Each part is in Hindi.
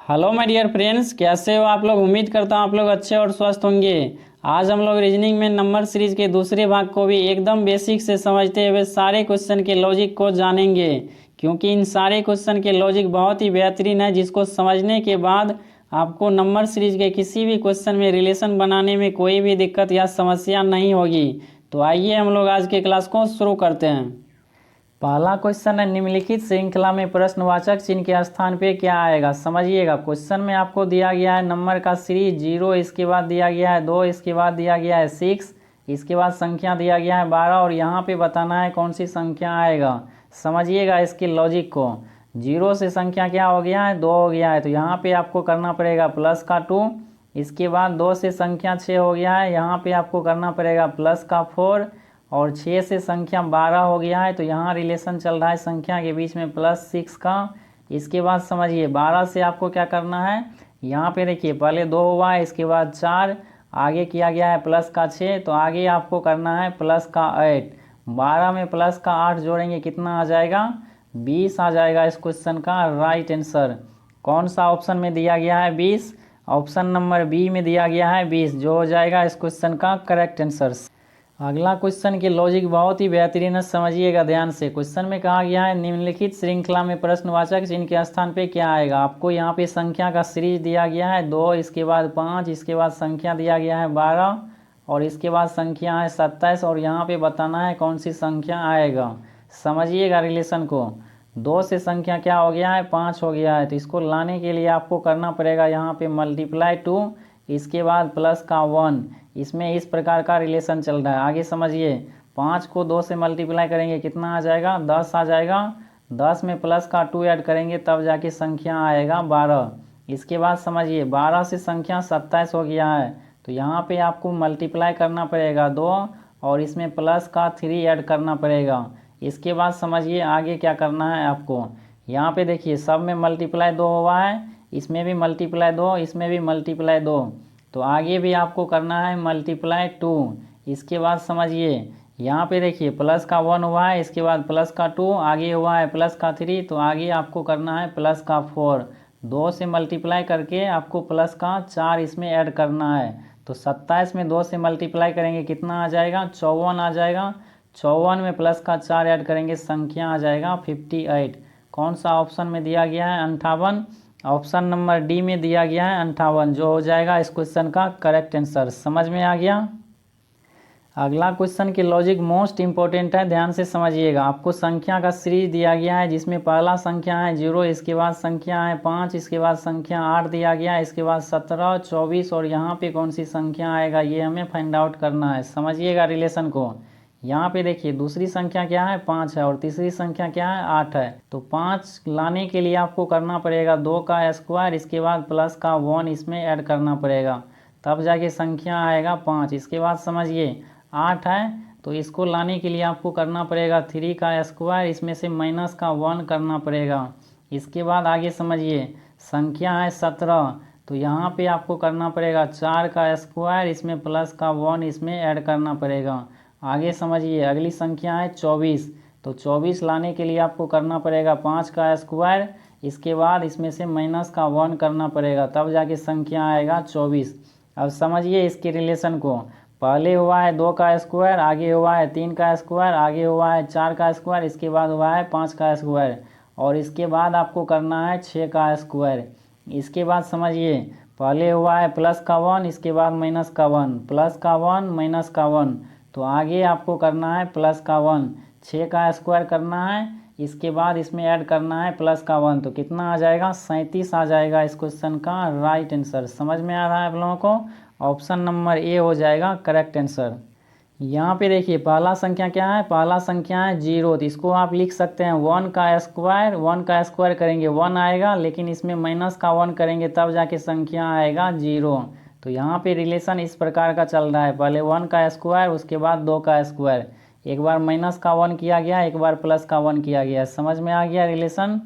हेलो माय डियर फ्रेंड्स, कैसे हो आप लोग। उम्मीद करता हूँ आप लोग अच्छे और स्वस्थ होंगे। आज हम लोग रीजनिंग में नंबर सीरीज के दूसरे भाग को भी एकदम बेसिक से समझते हुए सारे क्वेश्चन के लॉजिक को जानेंगे, क्योंकि इन सारे क्वेश्चन के लॉजिक बहुत ही बेहतरीन है, जिसको समझने के बाद आपको नंबर सीरीज के किसी भी क्वेश्चन में रिलेशन बनाने में कोई भी दिक्कत या समस्या नहीं होगी। तो आइए हम लोग आज के क्लास को शुरू करते हैं। पहला क्वेश्चन है, निम्नलिखित श्रृंखला में प्रश्नवाचक चिन्ह के स्थान पे क्या आएगा। समझिएगा, क्वेश्चन में आपको दिया गया है नंबर का सीरीज 0, इसके बाद दिया गया है 2, इसके बाद दिया गया है 6, इसके बाद संख्या दिया गया है 12 और यहाँ पे बताना है कौन सी संख्या आएगा। समझिएगा इसके लॉजिक को। 0 से संख्या क्या हो गया है, 2 हो गया है, तो यहाँ पे आपको करना पड़ेगा प्लस का 2। इसके बाद 2 से संख्या 6 हो गया है, यहाँ पे आपको करना पड़ेगा प्लस का 4 और 6 से संख्या 12 हो गया है, तो यहाँ रिलेशन चल रहा है संख्या के बीच में +6 का। इसके बाद समझिए 12 से आपको क्या करना है, यहाँ पे देखिए पहले 2 हुआ है, इसके बाद 4, आगे किया गया है प्लस का 6, तो आगे आपको करना है प्लस का 8। 12 में प्लस का 8 जोड़ेंगे कितना आ जाएगा, 20 आ जाएगा इस क्वेश्चन का राइट आंसर। कौन सा ऑप्शन में दिया गया है, 20। ऑप्शन नंबर बी में दिया गया है 20, जो हो जाएगा इस क्वेश्चन का करेक्ट आंसर। अगला क्वेश्चन की लॉजिक बहुत ही बेहतरीन है, समझिएगा ध्यान से। क्वेश्चन में कहा गया है निम्नलिखित श्रृंखला में प्रश्नवाचक चिन्ह के स्थान पे क्या आएगा। आपको यहाँ पे संख्या का सीरीज दिया गया है 2, इसके बाद 5, इसके बाद संख्या दिया गया है 12 और इसके बाद संख्या है 27 और यहाँ पे बताना है कौन सी संख्या आएगा। समझिएगा रिलेशन को। 2 से संख्या क्या हो गया है, 5 हो गया है, तो इसको लाने के लिए आपको करना पड़ेगा यहाँ पे मल्टीप्लाई 2, इसके बाद प्लस का 1। इसमें इस प्रकार का रिलेशन चल रहा है। आगे समझिए, 5 को 2 से मल्टीप्लाई करेंगे कितना आ जाएगा, 10 आ जाएगा। 10 में प्लस का 2 ऐड करेंगे तब जाके संख्या आएगा 12। इसके बाद समझिए 12 से संख्या 27 हो गया है, तो यहाँ पे आपको मल्टीप्लाई करना पड़ेगा 2 और इसमें प्लस का 3 ऐड करना पड़ेगा। इसके बाद समझिए आगे क्या करना है आपको। यहाँ पे देखिए सब में मल्टीप्लाई 2 हुआ है, इसमें भी मल्टीप्लाई 2, इसमें भी मल्टीप्लाई 2, तो आगे भी आपको करना है मल्टीप्लाई 2। इसके बाद समझिए यहाँ पे देखिए प्लस का 1 हुआ है, इसके बाद प्लस का 2, आगे हुआ है प्लस का 3, तो आगे आपको करना है प्लस का 4। 2 से मल्टीप्लाई करके आपको प्लस का 4 इसमें ऐड करना है, तो 27 में 2 से मल्टीप्लाई करेंगे कितना आ जाएगा, 54 आ जाएगा। 54 में प्लस का 4 ऐड करेंगे संख्या आ जाएगा 58। कौन सा ऑप्शन में दिया गया है, 58। ऑप्शन नंबर डी में दिया गया है 58, जो हो जाएगा इस क्वेश्चन का करेक्ट आंसर। समझ में आ गया। अगला क्वेश्चन की लॉजिक मोस्ट इंपॉर्टेंट है, ध्यान से समझिएगा। आपको संख्या का सीरीज दिया गया है जिसमें पहला संख्या है 0, इसके बाद संख्या है 5, इसके बाद संख्या 8 दिया गया है, इसके बाद 17, 24 और यहाँ पे कौन सी संख्या आएगा ये हमें फाइंड आउट करना है। समझिएगा रिलेशन को। यहाँ पे देखिए दूसरी संख्या क्या है, 5 है और तीसरी संख्या क्या है, 8 है, तो 5 लाने के लिए आपको करना पड़ेगा 2 का स्क्वायर, इसके बाद प्लस का 1 इसमें ऐड करना पड़ेगा, तब जाके संख्या आएगा 5। इसके बाद समझिए 8 है, तो इसको लाने के लिए आपको करना पड़ेगा 3 का स्क्वायर, इसमें से माइनस का 1 करना पड़ेगा। इसके बाद आगे समझिए संख्या है 17, तो यहाँ पे आपको करना पड़ेगा 4 का स्क्वायर, इसमें प्लस का 1 इसमें ऐड करना पड़ेगा। आगे समझिए अगली संख्या है 24, तो 24 लाने के लिए आपको करना पड़ेगा 5 का स्क्वायर, इसके बाद इसमें से माइनस का 1 करना पड़ेगा, तब जाके संख्या आएगा 24। अब समझिए इसके रिलेशन को। पहले हुआ है 2 का स्क्वायर, आगे हुआ है 3 का स्क्वायर, आगे हुआ है 4 का स्क्वायर, इसके बाद हुआ है 5 का स्क्वायर और इसके बाद आपको करना है 6 का स्क्वायर। इसके बाद समझिए पहले हुआ है प्लस का 1, इसके बाद माइनस का 1, प्लस का 1 माइनस का 1, तो आगे आपको करना है प्लस का 1। 6 का स्क्वायर करना है, इसके बाद इसमें ऐड करना है प्लस का 1, तो कितना आ जाएगा, 37 आ जाएगा इस क्वेश्चन का राइट आंसर। समझ में आ रहा है आप लोगों को। ऑप्शन नंबर ए हो जाएगा करेक्ट आंसर। यहाँ पे देखिए पहला संख्या क्या है, पहला संख्या है 0, तो इसको आप लिख सकते हैं 1 का स्क्वायर। 1 का स्क्वायर करेंगे 1 आएगा, लेकिन इसमें माइनस का 1 करेंगे तब जाके संख्या आएगा 0। तो यहाँ पे रिलेशन इस प्रकार का चल रहा है, पहले 1 का स्क्वायर, उसके बाद 2 का स्क्वायर, एक बार माइनस का 1 किया गया, एक बार प्लस का 1 किया गया। समझ में आ गया रिलेशन।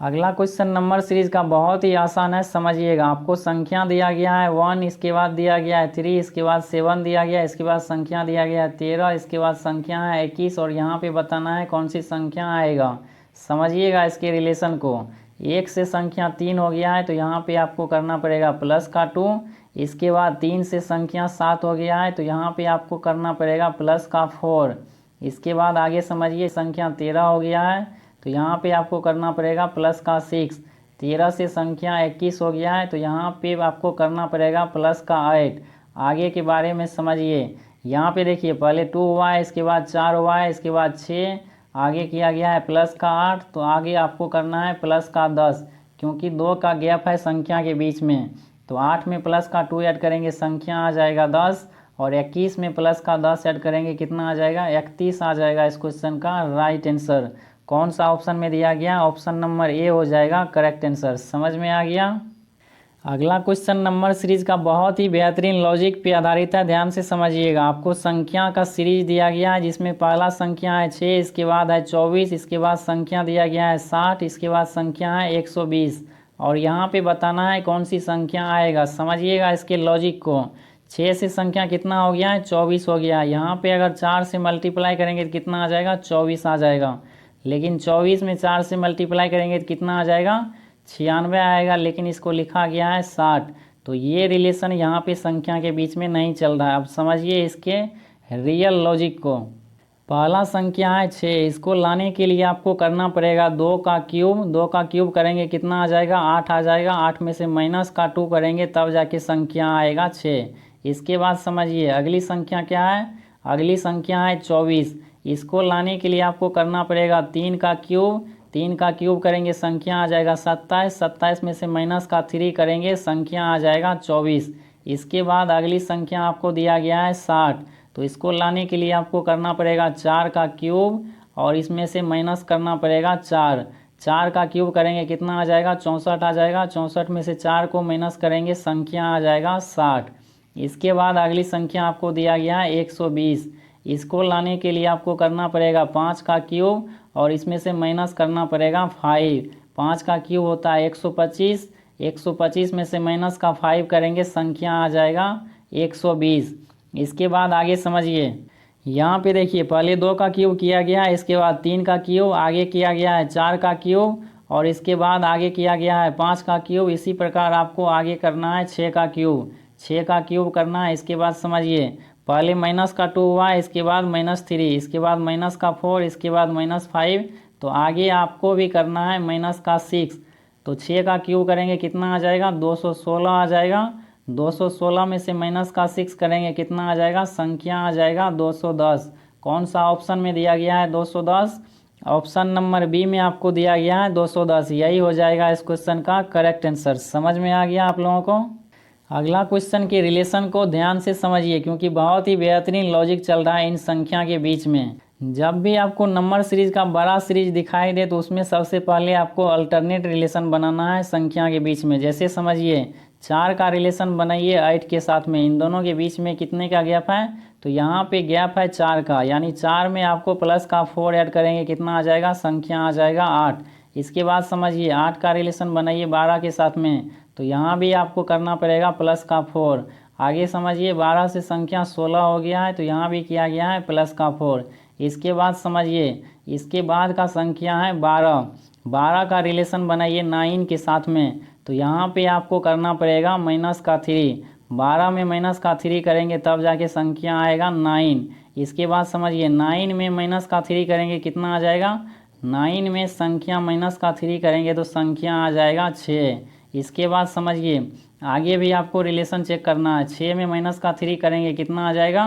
अगला क्वेश्चन नंबर सीरीज का बहुत ही आसान है, समझिएगा। आपको संख्या दिया गया है 1, इसके बाद दिया गया है 3, इसके बाद 7 दिया गया है, इसके बाद संख्या दिया गया है 13, इसके बाद संख्या है 21 और यहाँ पे बताना है कौन सी संख्या आएगा। समझिएगा इसके रिलेशन को। 1 से संख्या 3 हो गया है तो यहाँ पे आपको करना पड़ेगा प्लस का 2। इसके बाद 3 से संख्या 7 हो गया है तो यहाँ पे आपको करना पड़ेगा प्लस का 4। इसके बाद आगे समझिए संख्या 13 हो गया है तो यहाँ पे आपको करना पड़ेगा प्लस का 6। 13 से संख्या 21 हो गया है तो यहाँ पे आपको करना पड़ेगा प्लस का 8। आगे के बारे में समझिए। यहाँ पे देखिए पहले 2 हुआ है, इसके बाद 4 हुआ है, इसके बाद 6, आगे किया गया है प्लस का 8, तो आगे आपको करना है प्लस का 10, क्योंकि 2 का गैप है संख्या के बीच में। तो 8 में प्लस का 2 ऐड करेंगे संख्या आ जाएगा 10, और 21 में प्लस का 10 ऐड करेंगे कितना आ जाएगा 31 आ जाएगा इस क्वेश्चन का राइट आंसर। कौन सा ऑप्शन में दिया गया, ऑप्शन नंबर ए हो जाएगा करेक्ट आंसर। समझ में आ गया। अगला क्वेश्चन नंबर सीरीज का बहुत ही बेहतरीन लॉजिक पे आधारित है, ध्यान से समझिएगा। आपको संख्या का सीरीज दिया गया है जिसमें पहला संख्या है 6, इसके बाद है 24, इसके बाद संख्या दिया गया है 60, इसके बाद संख्या है 120, और यहाँ पे बताना है कौन सी संख्या आएगा। समझिएगा इसके लॉजिक को। 6 से संख्या कितना हो गया है 24 हो गया है। यहाँ पे अगर 4 से मल्टीप्लाई करेंगे तो कितना आ जाएगा 24 आ जाएगा, लेकिन 24 में 4 से मल्टीप्लाई करेंगे तो कितना आ जाएगा 96 आएगा, लेकिन इसको लिखा गया है 60। तो ये रिलेशन यहाँ पे संख्या के बीच में नहीं चल रहा है। अब समझिए इसके रियल लॉजिक को। पहला संख्या है 6, इसको लाने के लिए आपको करना पड़ेगा 2 का क्यूब। 2 का क्यूब करेंगे कितना आ जाएगा 8 आ जाएगा, 8 में से माइनस का 2 करेंगे तब जाके संख्या आएगा 6। इसके बाद समझिए अगली संख्या क्या है, अगली संख्या है 24। इसको लाने के लिए आपको करना पड़ेगा 3 का क्यूब। 3 का क्यूब करेंगे संख्या आ जाएगा 27, 27 में से माइनस का 3 करेंगे संख्या आ जाएगा 24। इसके बाद अगली संख्या आपको दिया गया है 60, तो इसको लाने के लिए आपको करना पड़ेगा 4 का क्यूब और इसमें से माइनस करना पड़ेगा 4। 4 का क्यूब करेंगे कितना आ जाएगा 64 आ जाएगा, 64 में से 4 को माइनस करेंगे संख्या आ जाएगा 60। इसके बाद अगली संख्या आपको दिया गया है 120। इसको लाने के लिए आपको करना पड़ेगा 5 का क्यूब और इसमें से माइनस करना पड़ेगा 5। 5 का क्यूब होता है 125, 125 में से माइनस का 5 करेंगे संख्या आ जाएगा 120। इसके बाद आगे समझिए, यहाँ पे देखिए पहले 2 का क्यूब किया गया है, इसके बाद 3 का क्यूब, आगे किया गया है 4 का क्यूब और इसके बाद आगे किया गया है 5 का क्यूब। इसी प्रकार आपको आगे करना है 6 का क्यूब। 6 का क्यूब करना है। इसके बाद समझिए पहले माइनस का 2 हुआ, इसके बाद -3, इसके बाद माइनस का 4, इसके बाद -5, तो आगे आपको भी करना है माइनस का 6। तो 6 का क्यूब करेंगे कितना आ जाएगा 216 आ जाएगा। 216 में से माइनस का 6 करेंगे कितना आ जाएगा संख्या आ जाएगा 210। कौन सा ऑप्शन में दिया गया है 210, ऑप्शन नंबर बी में आपको दिया गया है 210। यही हो जाएगा इस क्वेश्चन का करेक्ट आंसर। समझ में आ गया आप लोगों को। अगला क्वेश्चन के रिलेशन को ध्यान से समझिए, क्योंकि बहुत ही बेहतरीन लॉजिक चल रहा है इन संख्या के बीच में। जब भी आपको नंबर सीरीज का बड़ा सीरीज दिखाई दे तो उसमें सबसे पहले आपको अल्टरनेट रिलेशन बनाना है संख्या के बीच में। जैसे समझिए 4 का रिलेशन बनाइए 8 के साथ में, इन दोनों के बीच में कितने का गैप है, तो यहाँ पे गैप है 4 का, यानी 4 में आपको प्लस का 4 ऐड करेंगे कितना आ जाएगा संख्या आ जाएगा 8। इसके बाद समझिए 8 का रिलेशन बनाइए 12 के साथ में, तो यहाँ भी आपको करना पड़ेगा प्लस का 4। आगे समझिए 12 से संख्या 16 हो गया है तो यहाँ भी किया गया है प्लस का 4। इसके बाद समझिए इसके बाद का संख्या है 12। 12 का रिलेशन बनाइए 9 के साथ में, तो यहाँ पे आपको करना पड़ेगा माइनस का 3। 12 में माइनस का 3 करेंगे तब जाके संख्या आएगा 9। इसके बाद समझिए 9 में माइनस का 3 करेंगे कितना आ जाएगा, 9 में संख्या माइनस का 3 करेंगे तो संख्या आ जाएगा 6। इसके बाद समझिए आगे भी आपको रिलेशन चेक करना है। 6 में माइनस का 3 करेंगे कितना आ जाएगा,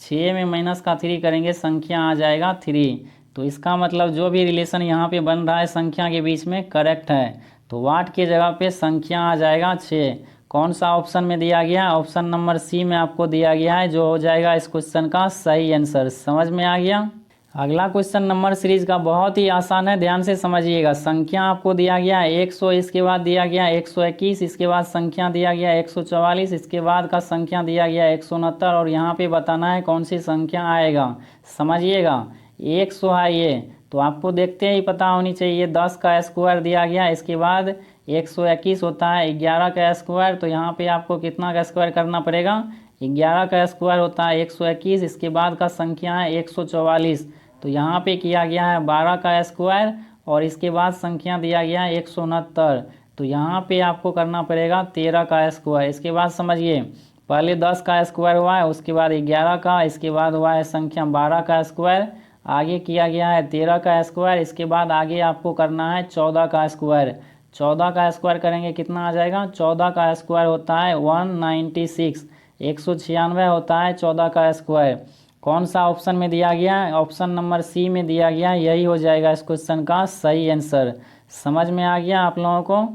6 में माइनस का 3 करेंगे संख्या आ जाएगा 3। तो इसका मतलब जो भी रिलेशन यहाँ पे बन रहा है संख्या के बीच में करेक्ट है। तो वाट के जगह पे संख्या आ जाएगा 6। कौन सा ऑप्शन में दिया गया, ऑप्शन नंबर सी में आपको दिया गया है, जो हो जाएगा इस क्वेश्चन का सही आंसर। समझ में आ गया। अगला क्वेश्चन नंबर सीरीज का बहुत ही आसान है, ध्यान से समझिएगा। संख्या आपको दिया गया है 100, इसके बाद दिया गया 121, इसके बाद संख्या दिया गया 144, इसके बाद का संख्या दिया गया 169, और यहाँ पे बताना है कौन सी संख्या आएगा। समझिएगा 100 है ये, तो आपको देखते ही पता होनी चाहिए 10 का स्क्वायर दिया गया, इसके बाद 121 होता है 11 का स्क्वायर, तो यहाँ पे आपको कितना का स्क्वायर करना पड़ेगा, 11 का स्क्वायर होता है 121, इसके बाद का संख्या है 144, तो यहाँ पे किया गया है 12 का स्क्वायर और इसके बाद संख्या दिया गया है 169। तो यहाँ पे आपको करना पड़ेगा 13 का स्क्वायर। इसके बाद समझिए, पहले 10 का स्क्वायर हुआ है, उसके बाद 11 का, इसके बाद हुआ है संख्या 12 का स्क्वायर, आगे किया गया है 13 का स्क्वायर, इसके बाद आगे आपको करना है 14 का स्क्वायर। 14 का स्क्वायर करेंगे कितना आ जाएगा? 14 का स्क्वायर होता है 196, 196 होता है 14 का स्क्वायर। कौन सा ऑप्शन में दिया गया है? ऑप्शन नंबर सी में दिया गया, यही हो जाएगा इस क्वेश्चन का सही आंसर। समझ में आ गया आप लोगों को?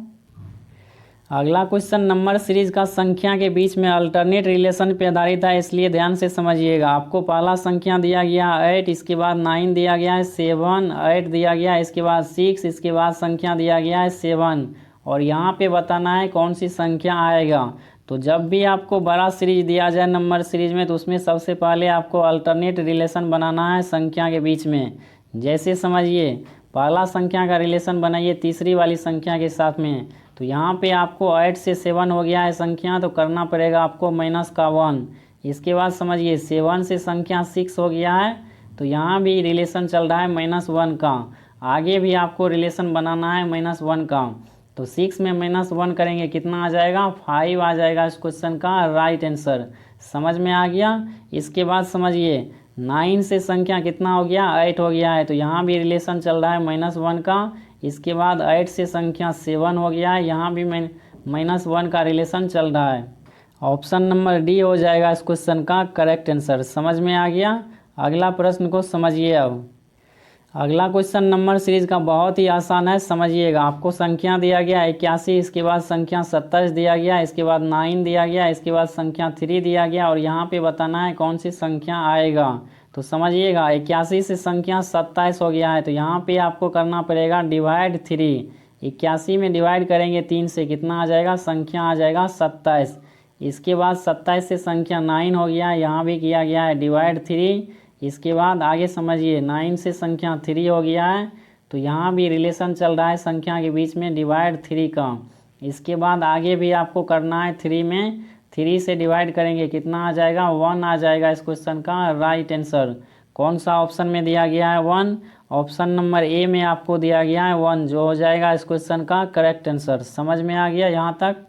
अगला क्वेश्चन नंबर सीरीज का संख्या के बीच में अल्टरनेट रिलेशन पे आधारित है, इसलिए ध्यान से समझिएगा। आपको पहला संख्या दिया गया 8, इसके बाद 9 दिया गया है, 7, 8 दिया गया है, इसके बाद 6, इसके बाद संख्या दिया गया है 7, और यहाँ पे बताना है कौन सी संख्या आएगा। तो जब भी आपको बड़ा सीरीज दिया जाए नंबर सीरीज में, तो उसमें सबसे पहले आपको अल्टरनेट रिलेशन बनाना है संख्या के बीच में। जैसे समझिए, पहला संख्या का रिलेशन बनाइए तीसरी वाली संख्या के साथ में। तो यहाँ पे आपको 8 से 7 हो गया है संख्या, तो करना पड़ेगा आपको माइनस का 1। इसके बाद समझिए 7 से संख्या 6 हो गया है, तो यहाँ भी रिलेशन चल रहा है -1 का। आगे भी आपको रिलेशन बनाना है -1 का। तो 6 में -1 करेंगे कितना आ जाएगा? 5 आ जाएगा इस क्वेश्चन का राइट आंसर। समझ में आ गया? इसके बाद समझिए 9 से संख्या कितना हो गया? 8 हो गया है, तो यहाँ भी रिलेशन चल रहा है -1 का। इसके बाद 8 से संख्या 7 हो गया है, यहाँ भी -1 का रिलेशन चल रहा है। ऑप्शन नंबर डी हो जाएगा इस क्वेश्चन का करेक्ट आंसर। समझ में आ गया? अगला प्रश्न को समझिए। अब अगला क्वेश्चन नंबर सीरीज का बहुत ही आसान है, समझिएगा। आपको संख्या दिया गया 81, इसके बाद संख्या 27 दिया गया, इसके बाद 9 दिया गया, इसके बाद संख्या 3 दिया गया, और यहाँ पे बताना है कौन सी संख्या आएगा। तो समझिएगा 81 से संख्या 27 हो गया है, तो यहाँ पे आपको करना पड़ेगा डिवाइड 3। 81 में डिवाइड करेंगे 3 से कितना आ जाएगा? संख्या आ जाएगा 27। इसके बाद 27 से संख्या 9 हो गया है, यहाँ भी किया गया है डिवाइड 3। इसके बाद आगे समझिए 9 से संख्या 3 हो गया है, तो यहाँ भी रिलेशन चल रहा है संख्या के बीच में डिवाइड 3 का। इसके बाद आगे भी आपको करना है 3 में, 3 से डिवाइड करेंगे कितना आ जाएगा? 1 आ जाएगा इस क्वेश्चन का राइट आंसर। कौन सा ऑप्शन में दिया गया है? 1। ऑप्शन नंबर ए में आपको दिया गया है 1, जो हो जाएगा इस क्वेश्चन का करेक्ट आंसर। समझ में आ गया यहाँ तक?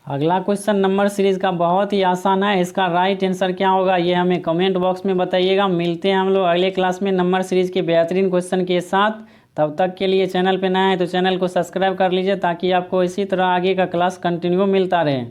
अगला क्वेश्चन नंबर सीरीज का बहुत ही आसान है, इसका राइट आंसर क्या होगा ये हमें कमेंट बॉक्स में बताइएगा। मिलते हैं हम लोग अगले क्लास में नंबर सीरीज के बेहतरीन क्वेश्चन के साथ। तब तक के लिए चैनल पे नया है तो चैनल को सब्सक्राइब कर लीजिए, ताकि आपको इसी तरह आगे का क्लास कंटिन्यू मिलता रहे।